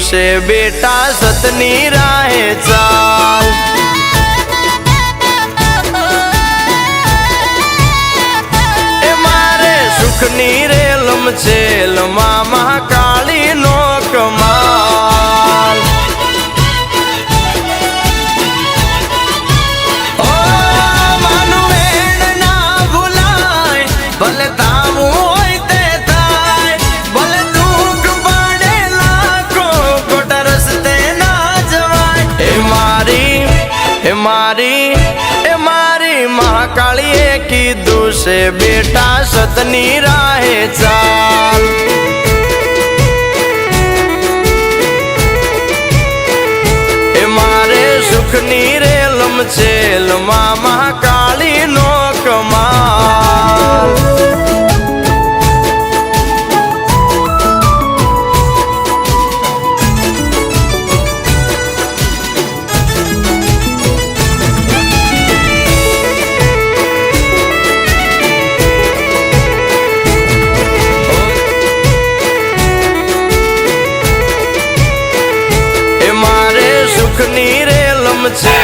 से बेटा सतनी राहे चाल। ए मारे सुखनी रेलम छेल मामा काली नो कमाल। ओ मानु वेण ना भुलाय भले तामू होय ते थाय, भले दुख पड़े लाखो खोटा रस्ते ना जवाय। ए मारी महाकालीए कीधु से बेटा सतनी राहे चाल। ए मारे सुखनी रेलम छेल मामा काली नो कमाल। सुखनी रेलम छे